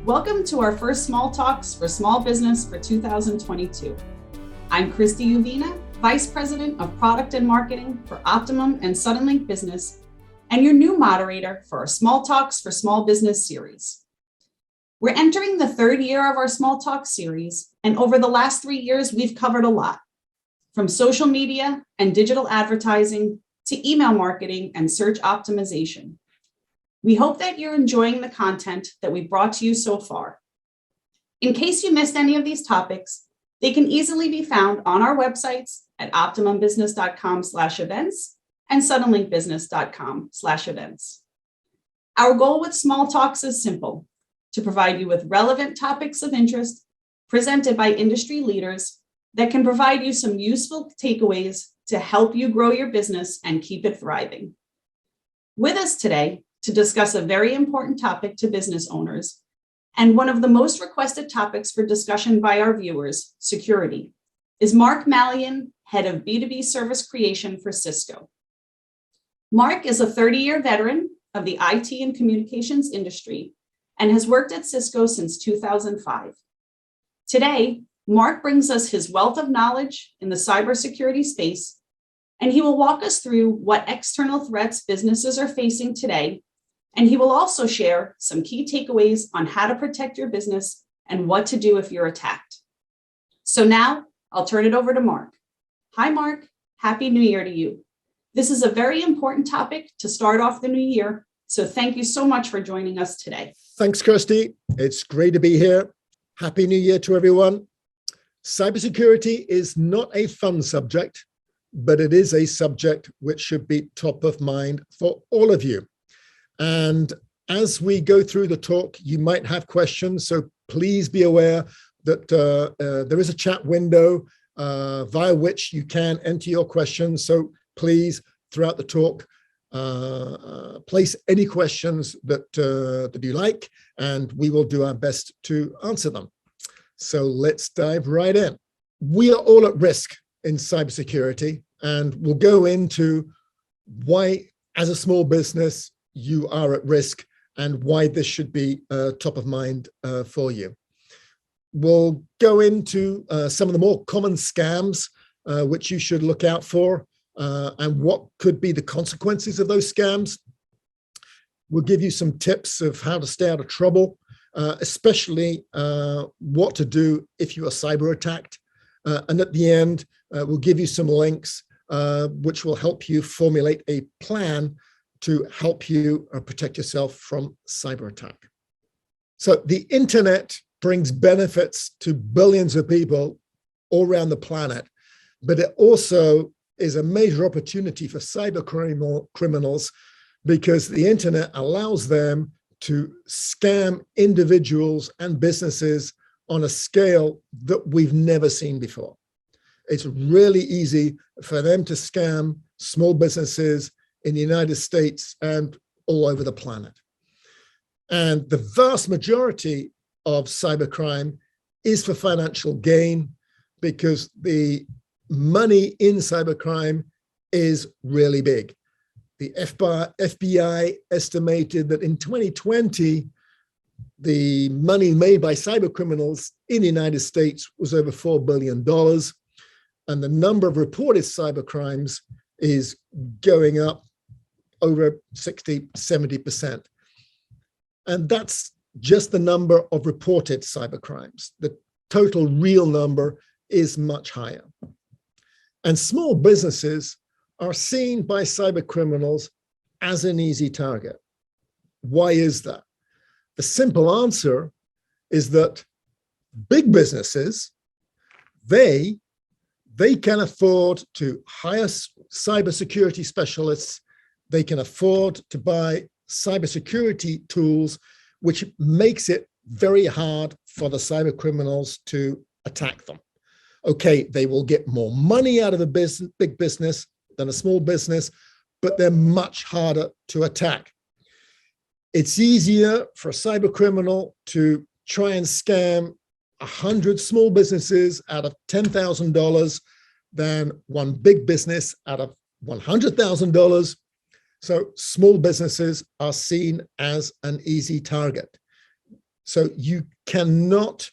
Welcome to our first Small Talks for Small Business for 2022. I'm Christy Uvina, Vice President of Product and Marketing for Optimum and Suddenlink Business, and your new moderator for our Small Talks for Small Business series. We're entering the third year of our Small Talks series, and over the last 3 years, we've covered a lot, from social media and digital advertising to email marketing and search optimization. We hope that you're enjoying the content that we've brought to you so far. In case you missed any of these topics, they can easily be found on our websites at optimumbusiness.com/events and suddenlinkbusiness.com/events. Our goal with Small Talks is simple: to provide you with relevant topics of interest presented by industry leaders that can provide you some useful takeaways to help you grow your business and keep it thriving. With us today to discuss a very important topic to business owners, and one of the most requested topics for discussion by our viewers, security, is Mark Mallion, Head of B2B Service Creation for Cisco. Mark is a 30-year veteran of the IT and communications industry and has worked at Cisco since 2005. Today, Mark brings us his wealth of knowledge in the cybersecurity space, and he will walk us through what external threats businesses are facing today. And he will also share some key takeaways on how to protect your business and what to do if you're attacked. So now I'll turn it over to Mark. Hi, Mark. Happy New Year to you. This is a very important topic to start off the new year. So thank you so much for joining us today. Thanks, Kirsty. It's great to be here. Happy New Year to everyone. Cybersecurity is not a fun subject, but it is a subject which should be top of mind for all of you. And as we go through the talk, you might have questions, so please be aware that there is a chat window via which you can enter your questions. So please, throughout the talk, place any questions that you like, and we will do our best to answer them. So let's dive right in. We are all at risk in cybersecurity, and we'll go into why, as a small business, you are at risk and why this should be top of mind for you. We'll go into some of the more common scams which you should look out for and what could be the consequences of those scams. We'll give you some tips of how to stay out of trouble, especially what to do if you are cyber attacked. And at the end, we'll give you some links which will help you formulate a plan to help you protect yourself from cyber attack. So the internet brings benefits to billions of people all around the planet, but it also is a major opportunity for cyber criminals because the internet allows them to scam individuals and businesses on a scale that we've never seen before. It's really easy for them to scam small businesses in the United States and all over the planet. And the vast majority of cybercrime is for financial gain because the money in cybercrime is really big. The FBI estimated that in 2020, the money made by cybercriminals in the United States was over $4 billion. And the number of reported cybercrimes is going up over 60–70%. And that's just the number of reported cybercrimes. The total real number is much higher. And small businesses are seen by cybercriminals as an easy target. Why is that? The simple answer is that big businesses, they can afford to hire cybersecurity specialists. They can afford to buy cybersecurity tools, which makes it very hard for the cyber criminals to attack them. Okay, they will get more money out of a big business than a small business, but they're much harder to attack. It's easier for a cyber criminal to try and scam 100 small businesses out of $10,000 than one big business out of $100,000. So small businesses are seen as an easy target. So you cannot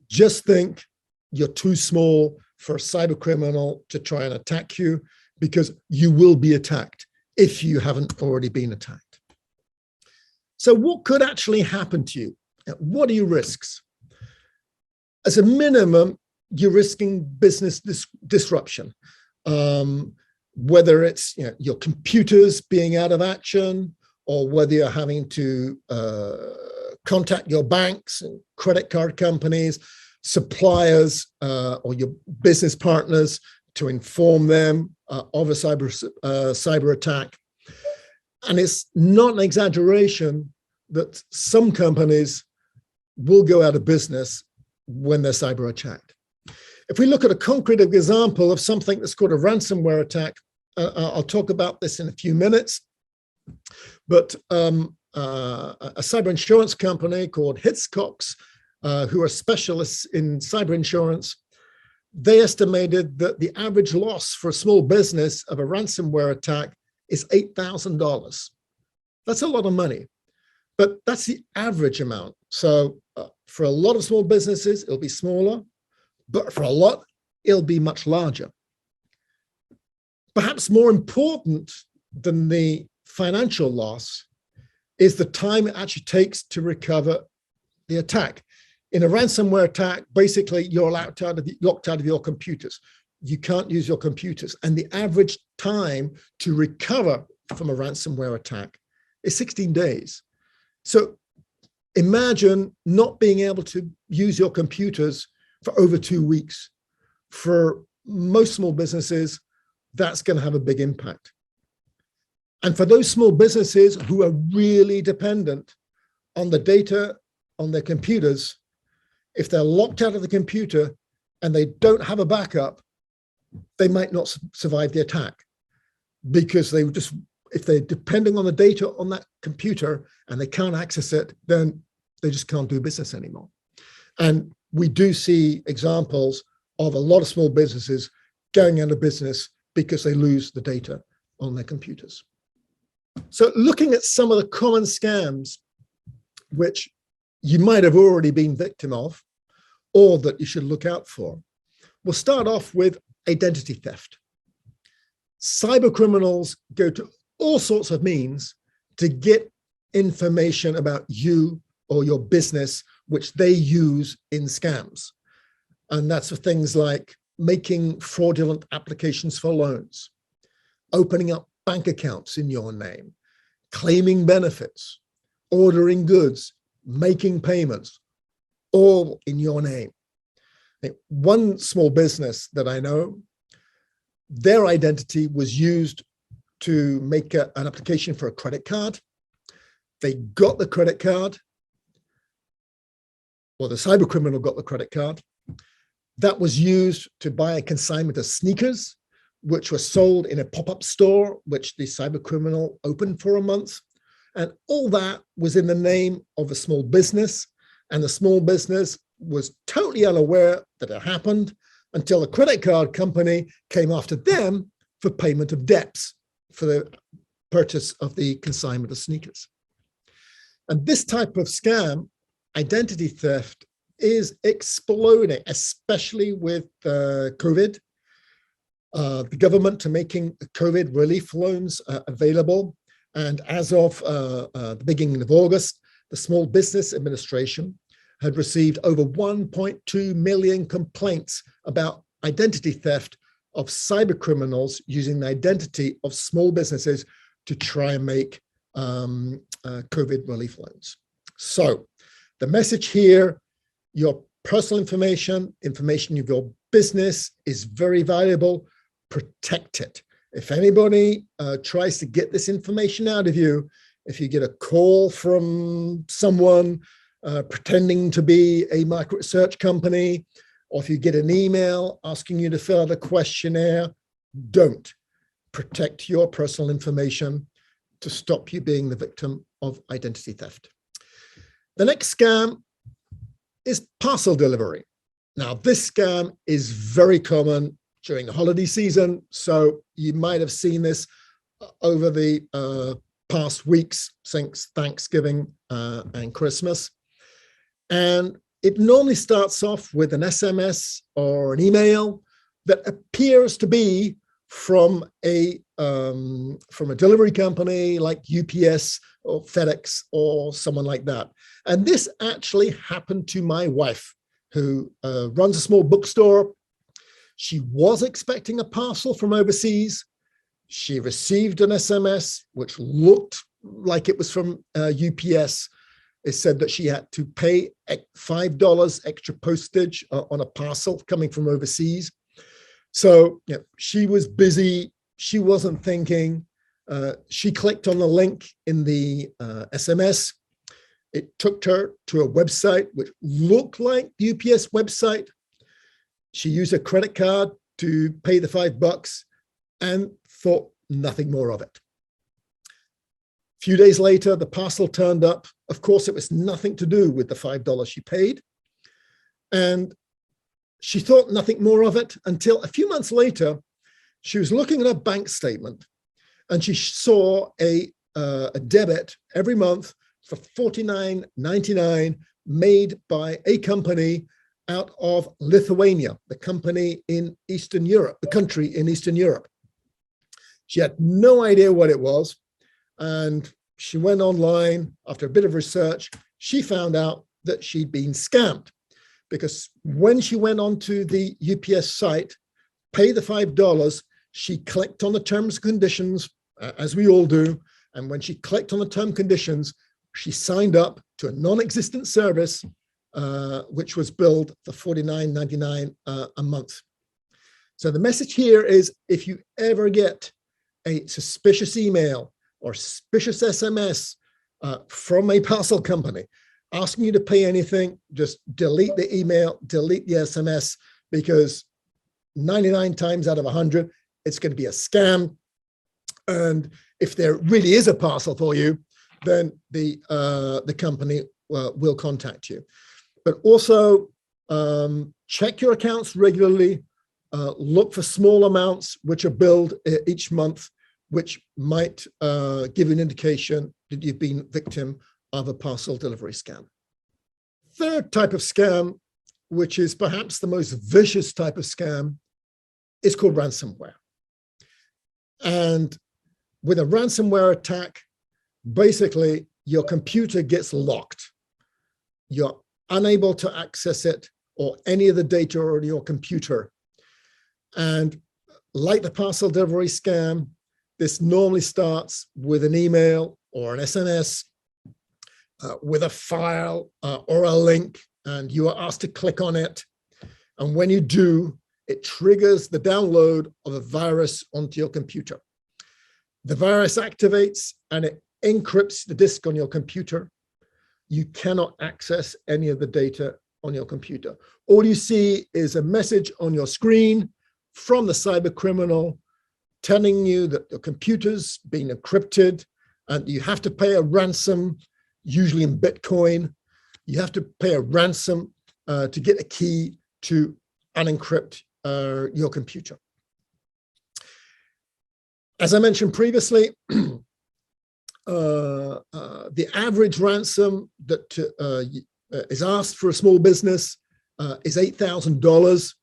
just think you're too small for a cyber criminal to try and attack you, because you will be attacked if you haven't already been attacked. So what could actually happen to you? What are your risks? As a minimum, you're risking business disruption, whether it's your computers being out of action, or whether you're having to contact your banks and credit card companies, suppliers, or your business partners to inform them of a cyber attack. And it's not an exaggeration that some companies will go out of business when they're cyber attacked. If we look at a concrete example of something that's called a ransomware attack, I'll talk about this in a few minutes, but a cyber insurance company called Hiscox, who are specialists in cyber insurance, they estimated that the average loss for a small business of a ransomware attack is $8,000. That's a lot of money, but that's the average amount. So for a lot of small businesses, it'll be smaller, but for a lot, it'll be much larger. Perhaps more important than the financial loss is the time it actually takes to recover the attack. In a ransomware attack, basically you're locked out of your computers. You can't use your computers. And the average time to recover from a ransomware attack is 16 days. So imagine not being able to use your computers for over 2 weeks. For most small businesses, that's going to have a big impact. And for those small businesses who are really dependent on the data on their computers, if they're locked out of the computer and they don't have a backup, they might not survive the attack, because if they're depending on the data on that computer and they can't access it, then they just can't do business anymore. And we do see examples of a lot of small businesses going out of business because they lose the data on their computers. So looking at some of the common scams which you might have already been victim of, or that you should look out for, we'll start off with identity theft. Cyber criminals go to all sorts of means to get information about you or your business, which they use in scams. And that's for things like making fraudulent applications for loans, opening up bank accounts in your name, claiming benefits, ordering goods, making payments, all in your name. One small business that I know, their identity was used to make an application for a credit card. They got the credit card, or the cyber criminal got the credit card. That was used to buy a consignment of sneakers, which were sold in a pop-up store, which the cyber criminal opened for a month. And all that was in the name of a small business. And the small business was totally unaware that it happened until the credit card company came after them for payment of debts for the purchase of the consignment of sneakers. And this type of scam, identity theft, is exploding, especially with COVID. The government are making COVID relief loans available. And as of the beginning of August, the Small Business Administration had received over 1.2 million complaints about identity theft of cyber criminals using the identity of small businesses to try and make COVID relief loans. So the message here, your personal information of your business is very valuable. Protect it. If anybody tries to get this information out of you, if you get a call from someone pretending to be a market research company, or if you get an email asking you to fill out a questionnaire, don't. Protect your personal information to stop you being the victim of identity theft. The next scam is parcel delivery. Now, this scam is very common during the holiday season, so you might have seen this over the past weeks since Thanksgiving and Christmas. And it normally starts off with an SMS or an email that appears to be from a delivery company like UPS or FedEx or someone like that. And this actually happened to my wife, who runs a small bookstore. She was expecting a parcel from overseas. She received an SMS, which looked like it was from UPS. It said that she had to pay $5 extra postage on a parcel coming from overseas. So she was busy. She wasn't thinking. She clicked on the link in the SMS. It took her to a website which looked like the UPS website. She used a credit card to pay the $5 and thought nothing more of it. A few days later, the parcel turned up. Of course, it was nothing to do with the $5 she paid. And she thought nothing more of it until a few months later, she was looking at her bank statement and she saw a debit every month for $49.99 made by a company out of Lithuania, the company in Eastern Europe, the country in Eastern Europe. She had no idea what it was. And she went online after a bit of research. She found out that she'd been scammed, because when she went onto the UPS site, pay the $5, she clicked on the terms and conditions, as we all do. And when she clicked on the term conditions, she signed up to a non-existent service, which was billed for $49.99 a month. So the message here is, if you ever get a suspicious email or suspicious SMS from a parcel company asking you to pay anything, just delete the email, delete the SMS, because 99 times out of 100, it's going to be a scam. And if there really is a parcel for you, then the company will contact you. But also check your accounts regularly. Look for small amounts which are billed each month, which might give an indication that you've been victim of a parcel delivery scam. Third type of scam, which is perhaps the most vicious type of scam, is called ransomware. And with a ransomware attack, basically your computer gets locked. You're unable to access it or any of the data on your computer. And like the parcel delivery scam, this normally starts with an email or an SMS with a file or a link, and you are asked to click on it. And when you do, it triggers the download of a virus onto your computer. The virus activates and it encrypts the disk on your computer. You cannot access any of the data on your computer. All you see is a message on your screen from the cyber criminal telling you that the computer's been encrypted and you have to pay a ransom, usually in Bitcoin. You have to pay a ransom to get a key to unencrypt your computer. As I mentioned previously, the average ransom that is asked for a small business is $8,000.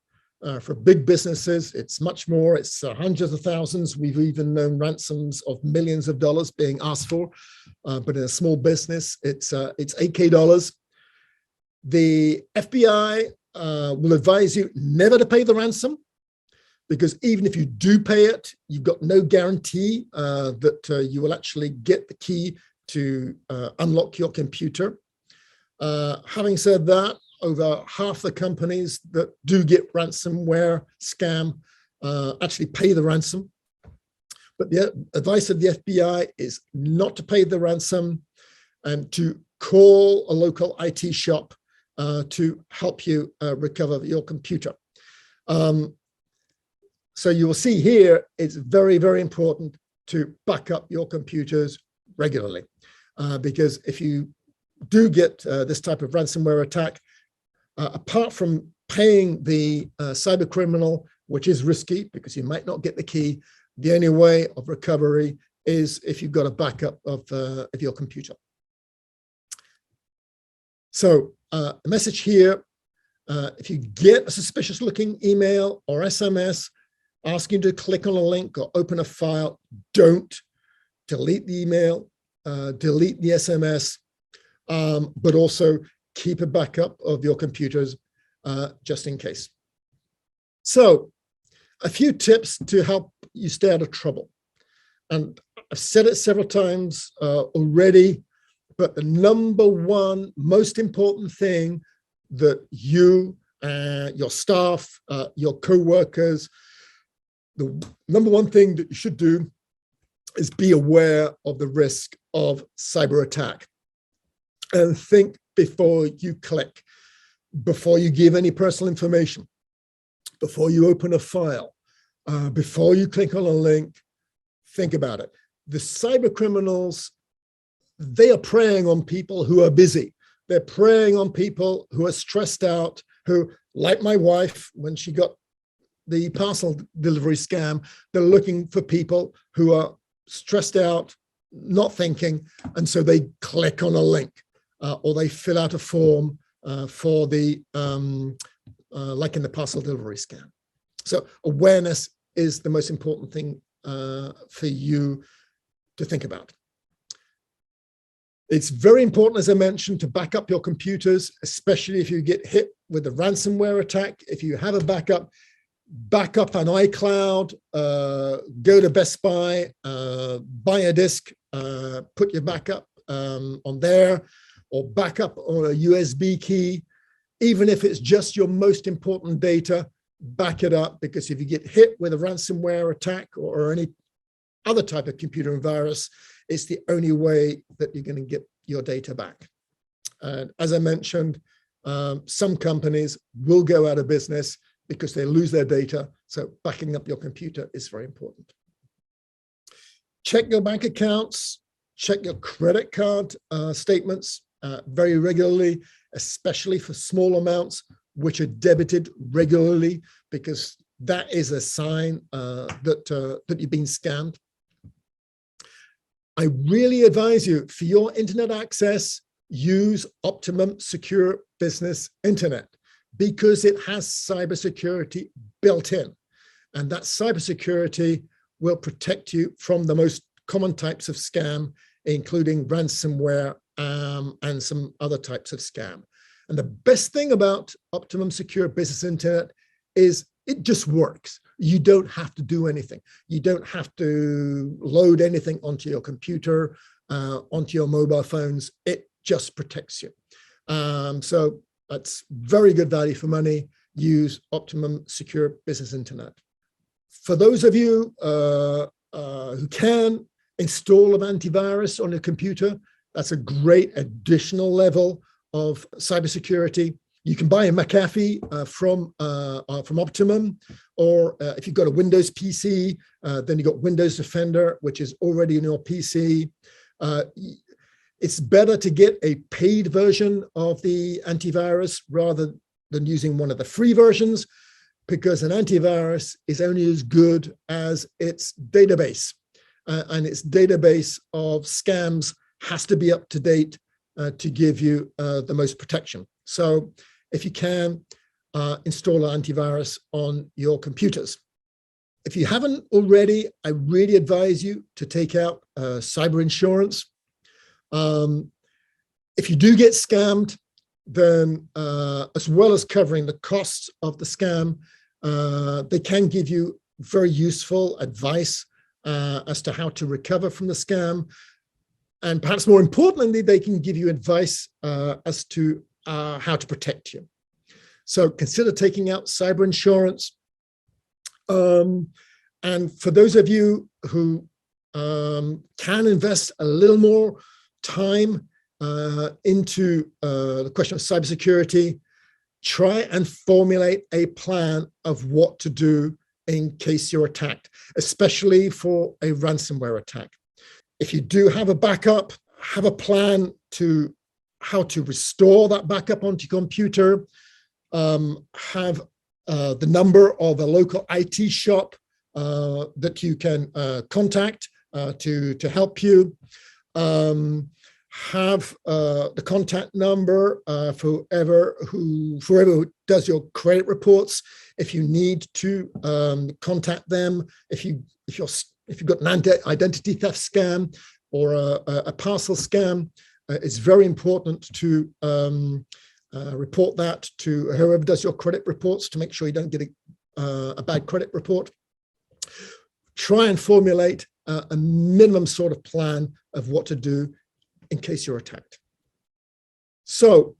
For big businesses, it's much more. It's hundreds of thousands. We've even known ransoms of millions of dollars being asked for. But in a small business, it's $8K. The FBI will advise you never to pay the ransom, because even if you do pay it, you've got no guarantee that you will actually get the key to unlock your computer. Having said that, over half the companies that do get ransomware scam actually pay the ransom. But the advice of the FBI is not to pay the ransom and to call a local IT shop to help you recover your computer. So you will see here, it's very, very important to back up your computers regularly, because if you do get this type of ransomware attack, apart from paying the cyber criminal, which is risky because you might not get the key, the only way of recovery is if you've got a backup of your computer. So a message here. If you get a suspicious looking email or SMS asking you to click on a link or open a file, don't delete the email, delete the SMS, but also keep a backup of your computers just in case. So a few tips to help you stay out of trouble. And I've said it several times already, but the number one most important thing that you, your staff, your co-workers, the number one thing that you should do is be aware of the risk of cyber attack. And think before you click, before you give any personal information, before you open a file, before you click on a link, think about it. The cyber criminals, they are preying on people who are busy. They're preying on people who are stressed out, who, like my wife, when she got the parcel delivery scam, they're looking for people who are stressed out, not thinking, and so they click on a link or they fill out a form for the, like in the parcel delivery scam. So awareness is the most important thing for you to think about. It's very important, as I mentioned, to back up your computers, especially if you get hit with a ransomware attack. If you have a backup on iCloud, go to Best Buy, buy a disk, put your backup on there, or backup on a USB key. Even if it's just your most important data, back it up, because if you get hit with a ransomware attack or any other type of computer virus, it's the only way that you're going to get your data back. And as I mentioned, some companies will go out of business because they lose their data. So backing up your computer is very important. Check your bank accounts, check your credit card statements very regularly, especially for small amounts, which are debited regularly, because that is a sign that you've been scammed. I really advise you, for your internet access, use Optimum Secure Business Internet, because it has cybersecurity built in. And that cybersecurity will protect you from the most common types of scam, including ransomware and some other types of scam. And the best thing about Optimum Secure Business Internet is it just works. You don't have to do anything. You don't have to load anything onto your computer, onto your mobile phones. It just protects you. So that's very good value for money. Use Optimum Secure Business Internet. For those of you who can install an antivirus on your computer, that's a great additional level of cybersecurity. You can buy a McAfee from Optimum, or if you've got a Windows PC, then you've got Windows Defender, which is already in your PC. It's better to get a paid version of the antivirus rather than using one of the free versions, because an antivirus is only as good as its database, and its database of scams has to be up to date to give you the most protection. So if you can, install an antivirus on your computers. If you haven't already, I really advise you to take out cyber insurance. If you do get scammed, then as well as covering the costs of the scam, they can give you very useful advice as to how to recover from the scam. And perhaps more importantly, they can give you advice as to how to protect you. So consider taking out cyber insurance. And for those of you who can invest a little more time into the question of cybersecurity, try and formulate a plan of what to do in case you're attacked, especially for a ransomware attack. If you do have a backup, have a plan to how to restore that backup onto your computer. Have the number of a local IT shop that you can contact to help you. have the contact number for whoever does your credit reports. If you need to contact them, if you've got an identity theft scam or a parcel scam, it's very important to report that to whoever does your credit reports to make sure you don't get a bad credit report. Try and formulate a minimum sort of plan of what to do in case you're attacked. So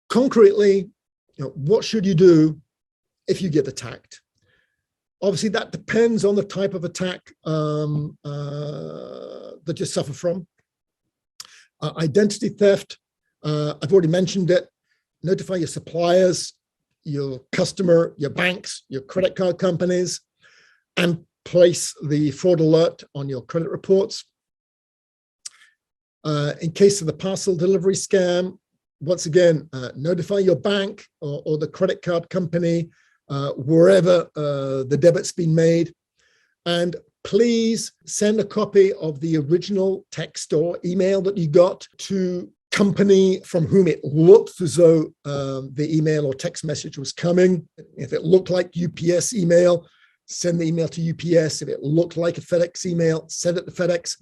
concretely, what should you do if you get attacked? Obviously, that depends on the type of attack that you suffer from. Identity theft, I've already mentioned it. Notify your suppliers, your customer, your banks, your credit card companies, and place the fraud alert on your credit reports. In case of the parcel delivery scam, once again, notify your bank or the credit card company wherever the debit's been made. And please send a copy of the original text or email that you got to company from whom it looked as though the email or text message was coming. If it looked like UPS email, send the email to UPS. If it looked like a FedEx email, send it to FedEx,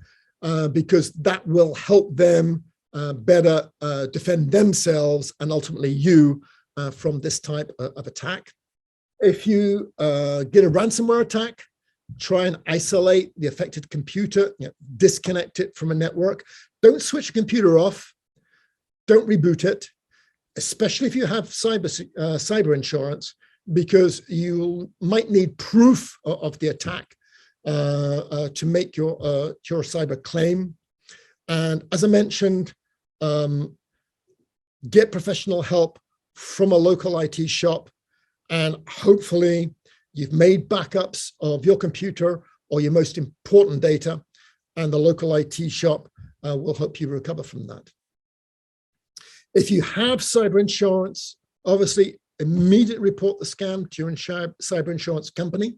because that will help them better defend themselves and ultimately you from this type of attack. If you get a ransomware attack, try and isolate the affected computer, disconnect it from a network. Don't switch your computer off. Don't reboot it, especially if you have cyber insurance, because you might need proof of the attack to make your cyber claim. And as I mentioned, get professional help from a local IT shop, and hopefully you've made backups of your computer or your most important data, and the local IT shop will help you recover from that. If you have cyber insurance, obviously immediately report the scam to your cyber insurance company.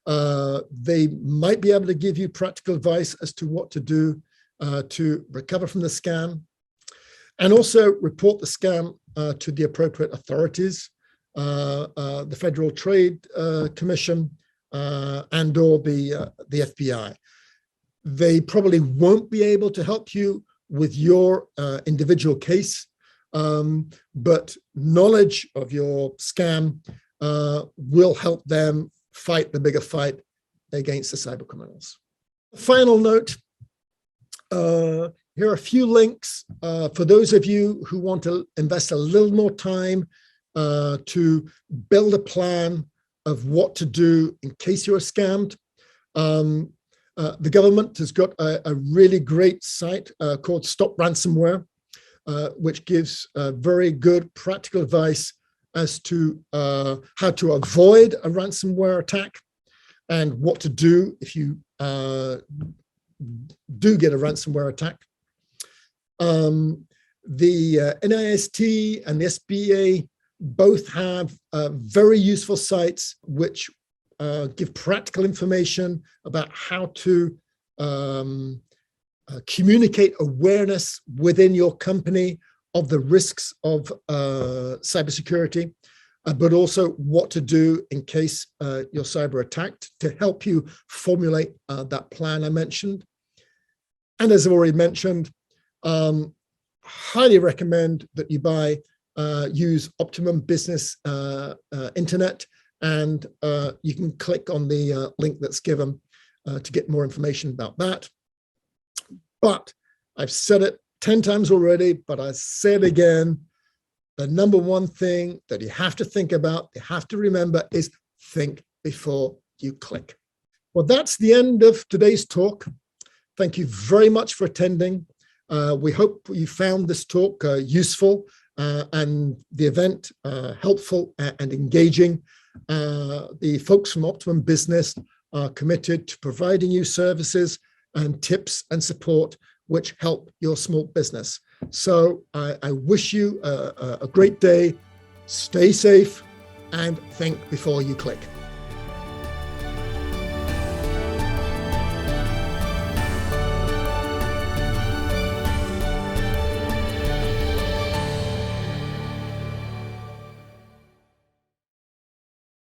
They might be able to give you practical advice as to what to do to recover from the scam, and also report the scam to the appropriate authorities, the Federal Trade Commission and or the FBI. They probably won't be able to help you with your individual case, but knowledge of your scam will help them fight the bigger fight against the cyber criminals. Final note, here are a few links for those of you who want to invest a little more time to build a plan of what to do in case you're scammed. The government has got a really great site called Stop Ransomware, which gives very good practical advice as to how to avoid a ransomware attack and what to do if you do get a ransomware attack. The NIST and the SBA both have very useful sites which give practical information about how to communicate awareness within your company of the risks of cybersecurity, but also what to do in case you're cyber attacked to help you formulate that plan I mentioned. And as I've already mentioned, highly recommend that you use Optimum Business Internet, and you can click on the link that's given to get more information about that. But I've said it 10 times already, but I say it again, the number one thing that you have to think about, you have to remember, is think before you click. Well, that's the end of today's talk. Thank you very much for attending. We hope you found this talk useful and the event helpful and engaging. The folks from Optimum Business are committed to providing you services and tips and support which help your small business. So I wish you a great day, stay safe, and think before you click.